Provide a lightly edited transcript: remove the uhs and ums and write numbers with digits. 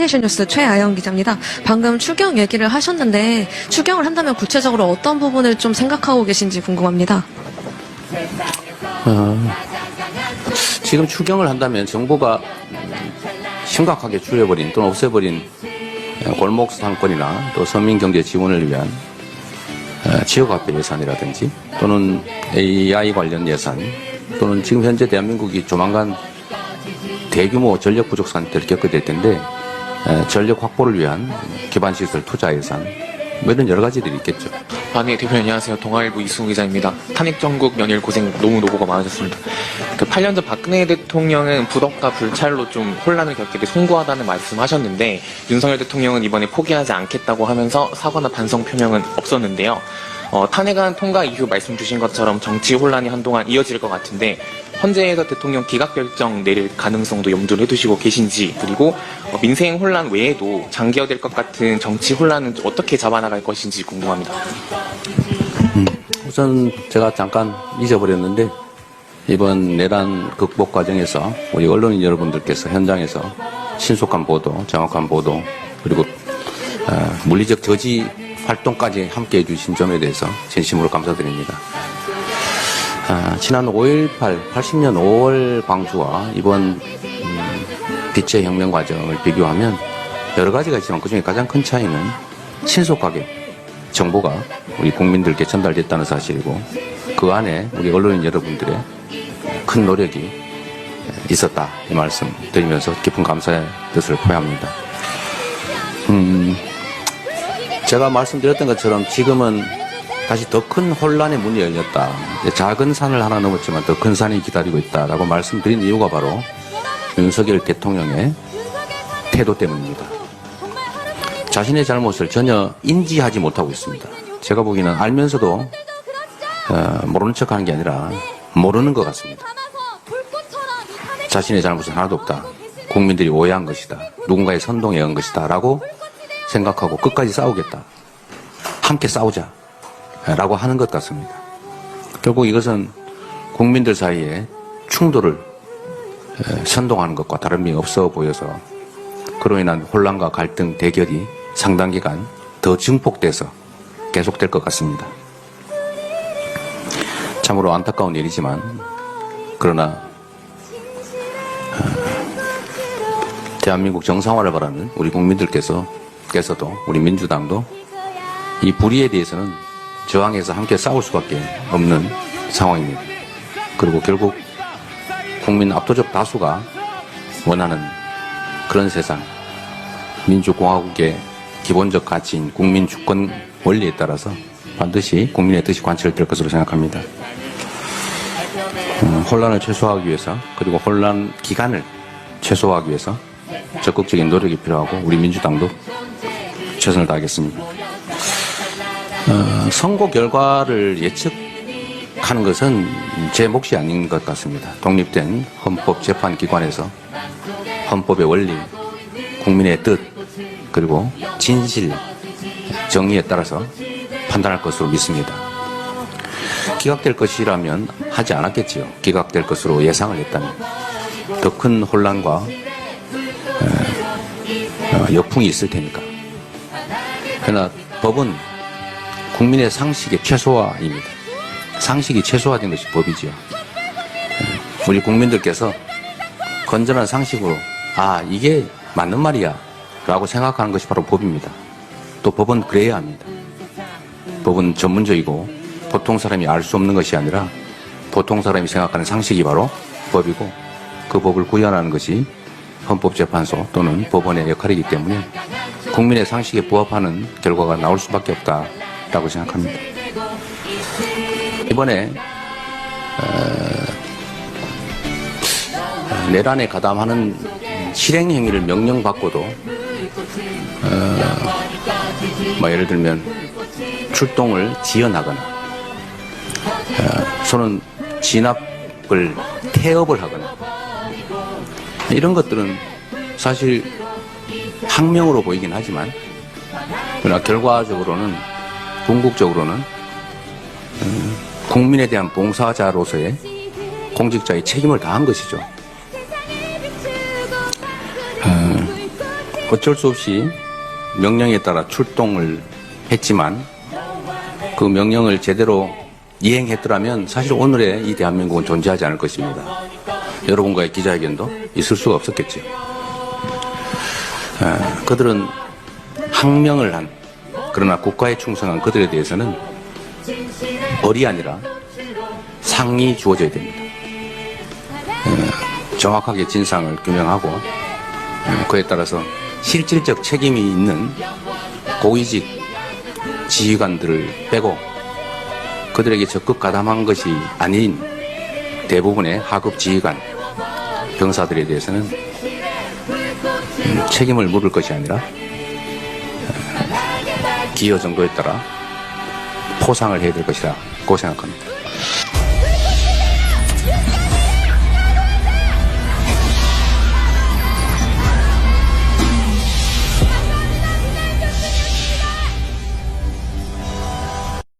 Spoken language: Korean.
스테이션 뉴스 최아영 기자입니다. 방금 추경 얘기를 하셨는데 추경을 한다면 구체적으로 어떤 부분을 좀 생각하고 계신지 궁금합니다. 지금 추경을 한다면 정부가 심각하게 줄여버린 또는 없애버린 골목 상권이나 또 서민 경제 지원을 위한 지역화폐 예산이라든지 또는 AI 관련 예산 또는 지금 현재 대한민국이 조만간 대규모 전력 부족 상태를 겪게 될 텐데 전력 확보를 위한 기반시설 투자 예산 뭐 이런 여러 가지들이 있겠죠. 네, 대표님 안녕하세요. 동아일보 이승우 기자입니다. 탄핵정국 연일 고생 너무 노고가 많으셨습니다. 8년 전 박근혜 대통령은 부덕과 불찰로 좀 혼란을 겪게 돼 송구하다는 말씀하셨는데 윤석열 대통령은 이번에 포기하지 않겠다고 하면서 사과나 반성 표명은 없었는데요. 탄핵안 통과 이후 말씀 주신 것처럼 정치 혼란이 한동안 이어질 것 같은데 헌재에서 대통령 기각 결정 내릴 가능성도 염두를 해두시고 계신지, 그리고 민생 혼란 외에도 장기화될 것 같은 정치 혼란은 어떻게 잡아나갈 것인지 궁금합니다. 우선 제가 잠깐 잊어버렸는데 이번 내란 극복 과정에서 우리 언론인 여러분들께서 현장에서 신속한 보도, 정확한 보도 그리고 물리적 저지 활동까지 함께해 주신 점에 대해서 진심으로 감사드립니다. 지난 5.18 80년 5월 광주와 이번 빛의 혁명 과정을 비교하면 여러 가지가 있지만 그중에 가장 큰 차이는 신속하게 정보가 우리 국민들께 전달됐다는 사실이고 그 안에 우리 언론인 여러분들의 큰 노력이 있었다, 이 말씀 드리면서 깊은 감사의 뜻을 표합니다. 제가 말씀드렸던 것처럼 지금은 다시 더 큰 혼란의 문이 열렸다. 작은 산을 하나 넘었지만 더 큰 산이 기다리고 있다라고 말씀드린 이유가 바로 윤석열 대통령의 태도 때문입니다. 자신의 잘못을 전혀 인지하지 못하고 있습니다. 제가 보기에는 알면서도 모르는 척하는 게 아니라 모르는 것 같습니다. 자신의 잘못은 하나도 없다. 국민들이 오해한 것이다. 누군가의 선동에 의한 것이다. 라고 생각하고 끝까지 싸우겠다. 함께 싸우자. 라고 하는 것 같습니다. 결국 이것은 국민들 사이에 충돌을 선동하는 것과 다름이 없어 보여서 그로 인한 혼란과 갈등, 대결이 상당 기간 더 증폭돼서 계속될 것 같습니다. 참으로 안타까운 일이지만 그러나 대한민국 정상화를 바라는 우리 국민들께서도 우리 민주당도 이 불의에 대해서는 저항해서 함께 싸울 수밖에 없는 상황입니다. 그리고 결국 국민 압도적 다수가 원하는 그런 세상, 민주공화국의 기본적 가치인 국민 주권 원리에 따라서 반드시 국민의 뜻이 관철될 것으로 생각합니다. 혼란을 최소화하기 위해서 그리고 혼란 기간을 최소화하기 위해서 적극적인 노력이 필요하고 우리 민주당도 최선을 다하겠습니다. 선거 결과를 예측하는 것은 제 몫이 아닌 것 같습니다. 독립된 헌법재판기관에서 헌법의 원리, 국민의 뜻, 그리고 진실, 정의에 따라서 판단할 것으로 믿습니다. 기각될 것이라면 하지 않았겠지요. 기각될 것으로 예상을 했다면. 더 큰 혼란과 역풍이 있을 테니까. 그러나 법은 국민의 상식의 최소화입니다. 상식이 최소화된 것이 법이지요. 우리 국민들께서 건전한 상식으로 이게 맞는 말이야 라고 생각하는 것이 바로 법입니다. 또 법은 그래야 합니다. 법은 전문적이고 보통 사람이 알 수 없는 것이 아니라 보통 사람이 생각하는 상식이 바로 법이고 그 법을 구현하는 것이 헌법재판소 또는 법원의 역할이기 때문에 국민의 상식에 부합하는 결과가 나올 수밖에 없다라고 생각합니다. 이번에 내란에 가담하는 실행행위를 명령받고도 예를 들면 출동을 지연하거나 손은 진압을 태업을 하거나 이런 것들은 사실 항명으로 보이긴 하지만 그러나 결과적으로는 궁극적으로는 국민에 대한 봉사자로서의 공직자의 책임을 다한 것이죠. 어쩔 수 없이 명령에 따라 출동을 했지만 그 명령을 제대로 이행했더라면 사실 오늘의 이 대한민국은 존재하지 않을 것입니다. 여러분과의 기자회견도 있을 수가 없었겠죠. 그들은 항명을 한, 그러나 국가에 충성한 그들에 대해서는 벌이 아니라 상이 주어져야 됩니다. 정확하게 진상을 규명하고 그에 따라서 실질적 책임이 있는 고위직 지휘관들을 빼고 그들에게 적극 가담한 것이 아닌 대부분의 하급 지휘관, 병사들에 대해서는 책임을 물을 것이 아니라 기여 정도에 따라 포상을 해야 될 것이라고 생각합니다.